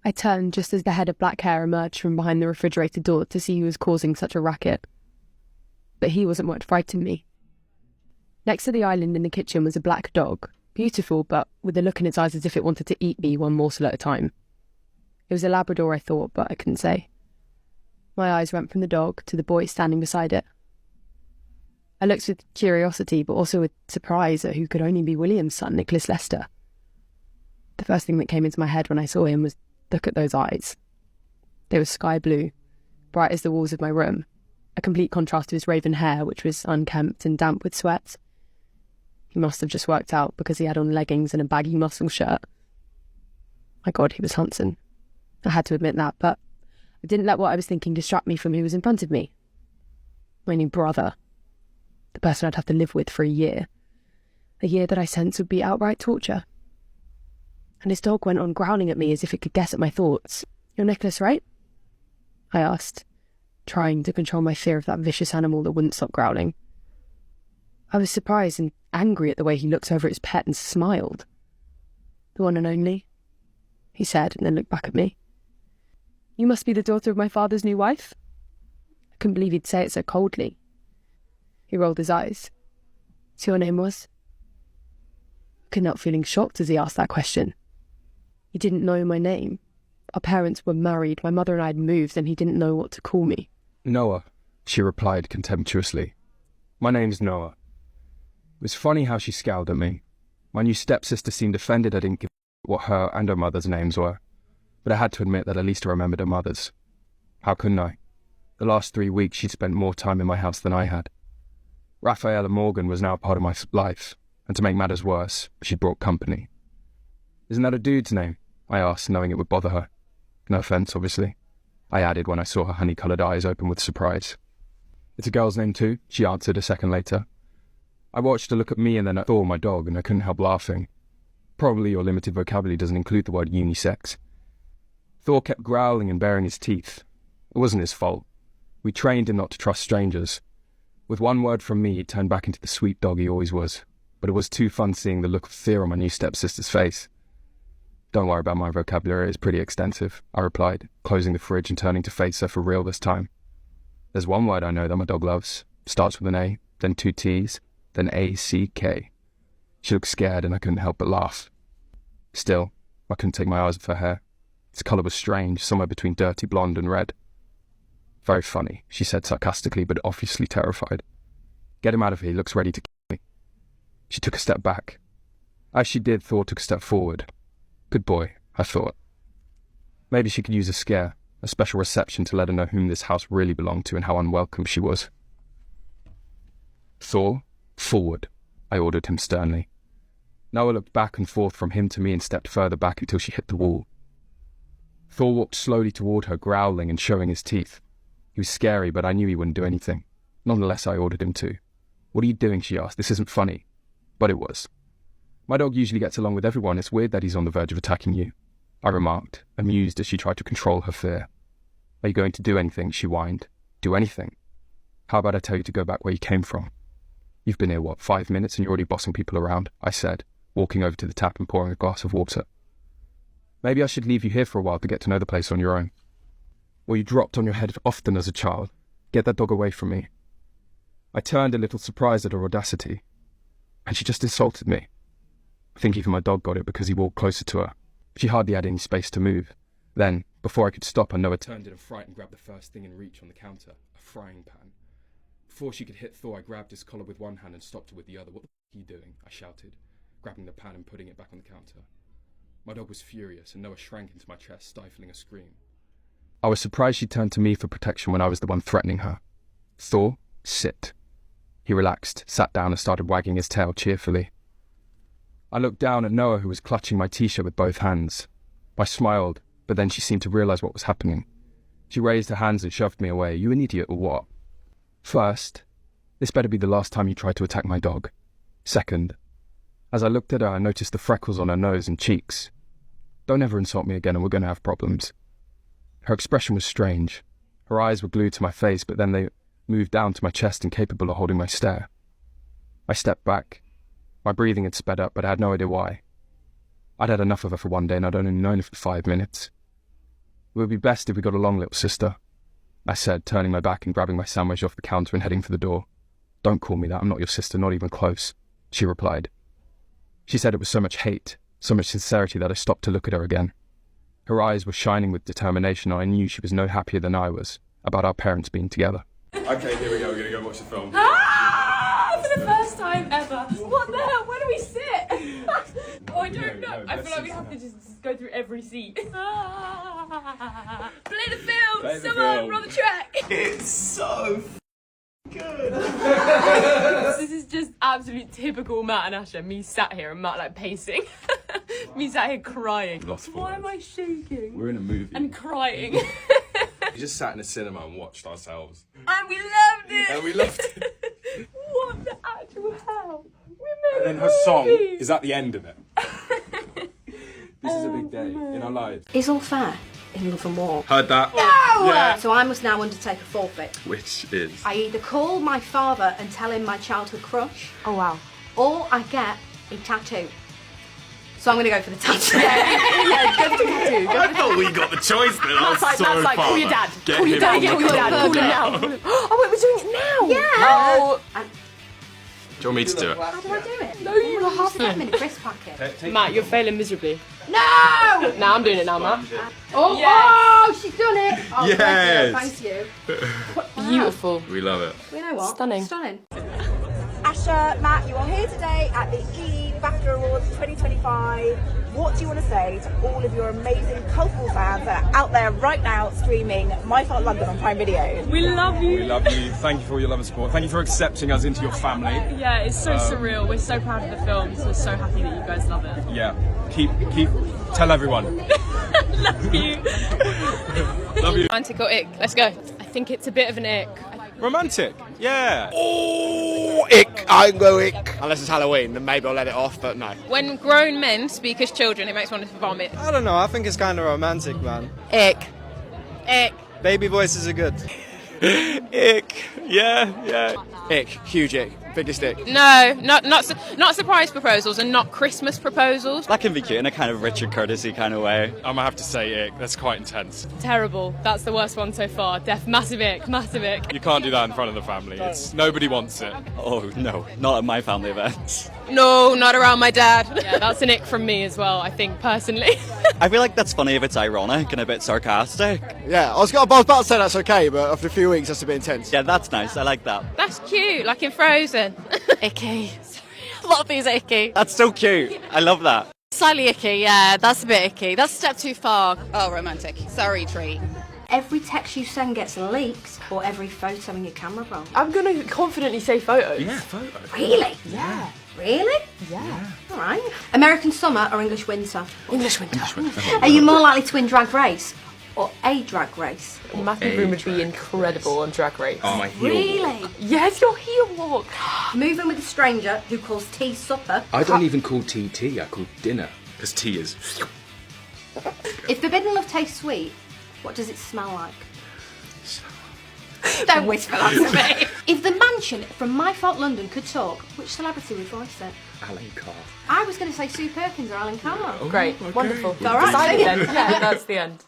I turned just as the head of black hair emerged from behind the refrigerator door to see who was causing such a racket. But he wasn't what frightened me. Next to the island in the kitchen was a black dog, beautiful but with a look in its eyes as if it wanted to eat me one morsel at a time. It was a Labrador, I thought, but I couldn't say. My eyes went from the dog to the boy standing beside it. I looked with curiosity, but also with surprise at who could only be William's son, Nicholas Lester. The first thing that came into my head when I saw him was, look at those eyes. They were sky blue, bright as the walls of my room, a complete contrast to his raven hair, which was unkempt and damp with sweat. He must have just worked out because he had on leggings and a baggy muscle shirt. My God, he was handsome. I had to admit that, but I didn't let what I was thinking distract me from who was in front of me. My new brother. The person I'd have to live with for a year. A year that I sensed would be outright torture. And his dog went on growling at me as if it could guess at my thoughts. "You're Nicholas, right?" I asked, trying to control my fear of that vicious animal that wouldn't stop growling. I was surprised and angry at the way he looked over at his pet and smiled. "The one and only," he said, and then looked back at me. "You must be the daughter of my father's new wife?" I couldn't believe he'd say it so coldly. He rolled his eyes. "So your name was?" I couldn't help feeling shocked as he asked that question. He didn't know my name. Our parents were married, my mother and I had moved, and he didn't know what to call me. "Noah," she replied contemptuously. "My name's Noah." It was funny how she scowled at me. My new stepsister seemed offended I didn't give what her and her mother's names were, but I had to admit that at least I remembered her mother's. How couldn't I? The last 3 weeks she'd spent more time in my house than I had. Raphael and Morgan was now a part of my life, and to make matters worse, she'd brought company. "Isn't that a dude's name?" I asked, knowing it would bother her. No offence, obviously, I added when I saw her honey-coloured eyes open with surprise. "It's a girl's name too," she answered a second later. I watched her look at me and then at Thor, my dog, and I couldn't help laughing. Probably your limited vocabulary doesn't include the word unisex. Thor kept growling and baring his teeth. It wasn't his fault. We trained him not to trust strangers. With one word from me, he turned back into the sweet dog he always was, but it was too fun seeing the look of fear on my new stepsister's face. "Don't worry about my vocabulary, it's pretty extensive," I replied, closing the fridge and turning to face her for real this time. "There's one word I know that my dog loves. Starts with an A, then 2 T's, then A-C-K. She looked scared and I couldn't help but laugh. Still, I couldn't take my eyes off her hair. Its colour was strange, somewhere between dirty blonde and red. "Very funny," she said sarcastically, but obviously terrified. "Get him out of here, he looks ready to kill me." She took a step back. As she did, Thor took a step forward. Good boy, I thought. Maybe she could use a scare, a special reception to let her know whom this house really belonged to and how unwelcome she was. "Thor, forward," I ordered him sternly. Noah looked back and forth from him to me and stepped further back until she hit the wall. Thor walked slowly toward her, growling and showing his teeth. He was scary, but I knew he wouldn't do anything, not unless I ordered him to. "What are you doing?" she asked. "This isn't funny." But it was. "My dog usually gets along with everyone. It's weird that he's on the verge of attacking you," I remarked, amused as she tried to control her fear. "Are you going to do anything?" she whined. "Do anything? How about I tell you to go back where you came from?" "You've been here, 5 minutes and you're already bossing people around," I said, walking over to the tap and pouring a glass of water. "Maybe I should leave you here for a while to get to know the place on your own." "Well, you dropped on your head often as a child. Get that dog away from me." I turned a little surprised at her audacity, and she just insulted me. I think even my dog got it because he walked closer to her. She hardly had any space to move. Then, before I could stop her, Noah turned in a fright and grabbed the first thing in reach on the counter, a frying pan. Before she could hit Thor, I grabbed his collar with one hand and stopped her with the other. "What the f*** are you doing?" I shouted, grabbing the pan and putting it back on the counter. My dog was furious, and Noah shrank into my chest, stifling a scream. I was surprised she turned to me for protection when I was the one threatening her. "Thor, sit." He relaxed, sat down and started wagging his tail cheerfully. I looked down at Noah, who was clutching my t-shirt with both hands. I smiled, but then she seemed to realise what was happening. She raised her hands and shoved me away. "You an idiot or what? First, this better be the last time you try to attack my dog. Second," as I looked at her, I noticed the freckles on her nose and cheeks. "Don't ever insult me again or we're going to have problems." Her expression was strange. Her eyes were glued to my face, but then they moved down to my chest, incapable of holding my stare. I stepped back. My breathing had sped up, but I had no idea why. I'd had enough of her for one day, and I'd only known her for 5 minutes. It would be best if we got along, little sister, I said, turning my back and grabbing my sandwich off the counter and heading for the door. Don't call me that, I'm not your sister, not even close, she replied. She said it with so much hate, so much sincerity that I stopped to look at her again. Her eyes were shining with determination, and I knew she was no happier than I was about our parents being together. Okay, here we go, we're going to go watch the film. For the first time ever. What the hell? Where do we sit? Oh, I don't know. I feel like we have to just go through every seat. Play the film! Play the Someone, film. we're on the track! It's so good. This is just absolute typical Matt and Asha. Me sat here and Matt like pacing. Me sat here crying. Lost for Why words. am I shaking? We're in a movie. And crying. We just sat in a cinema and watched ourselves. And we loved it! And we loved it. What the actual hell? We made And then a her song movie. is at the end of it. This is a big day in our lives. Is all fair in love and war? Heard that? No! Yeah. So I must now undertake a forfeit. Which is? I either call my father and tell him my childhood crush, Oh, wow. or I get a tattoo. So I'm going to go for the tattoo. Yeah, go for the tattoo. I thought we got the choice then. That's like, call your dad. Get Call your him dad, on call the your dad, call. call him now. Oh, wait, we're doing it now? Yeah. Oh, Do you want me to do it? How do I do it? no, you Half a haven't. minute crisp packet. Matt, you're failing miserably. No! Now I'm doing it now, Matt. Oh, Yes. oh, she's done it. Oh, Yes. Thank you. Beautiful. We love it. You know what? Stunning. Stunning. Asha, Matt, you are here today at the BAFTA Awards 2025. What do you want to say to all of your amazing cultural fans that are out there right now streaming My Fault London on Prime Video? We love you. We love you. Thank you for all your love and support. Thank you for accepting us into your family. Yeah, it's so surreal. We're so proud of the film, so we're so happy that you guys love it. Yeah. Keep. Tell everyone. Love you. Love you. Romantic or ick? Let's go. I think it's a bit of an ick. Romantic. Yeah. Oh, ick. I can go ick. Unless it's Halloween, then maybe I'll let it off, but no. When grown men speak as children, it makes one want to vomit. I don't know, I think it's kind of romantic, man. Ick. Ick. Baby voices are good. Ick. Yeah. Ick. Huge ick. Biggest ick. No, not surprise proposals and not Christmas proposals. That can be cute in a kind of Richard Courtesy kind of way. I'm gonna have to say ick. That's quite intense. Terrible. That's the worst one so far. Massive ick. Massive ick. You can't do that in front of the family. Nobody wants it. Oh no, not at my family events. No, not around my dad. Yeah, that's an ick from me as well, I think, personally. I feel like that's funny if it's ironic and a bit sarcastic. Yeah, I was about to say that's okay, but after a few weeks, that's a bit intense. Yeah, that's nice. I like that. That's cute, like in Frozen. Icky. Sorry. A lot of things are icky. That's so cute. I love that. Slightly icky, yeah, that's a bit icky. That's a step too far. Oh, romantic. Sorry, tree. Every text you send gets leaked, or every photo in your camera roll. I'm going to confidently say photos. Yeah, photo. Really? Yeah. Really? Yeah. All right. American summer or English winter? English winter. Are you more likely to win Drag Race or a Drag Race? Matthew Broome would be incredible on Drag Race. Oh, my heel. Really? Yes, your heel walk. Moving with a stranger who calls tea supper. I don't even call tea tea, I call dinner. Because tea is. If forbidden love tastes sweet, what does it smell like? Don't whisper that to me. If the mansion from My Fault London could talk, which celebrity would voice it? Alan Carr. I was going to say Sue Perkins or Alan Carr. Great, wonderful. All right. Decided then. Yeah, that's the end.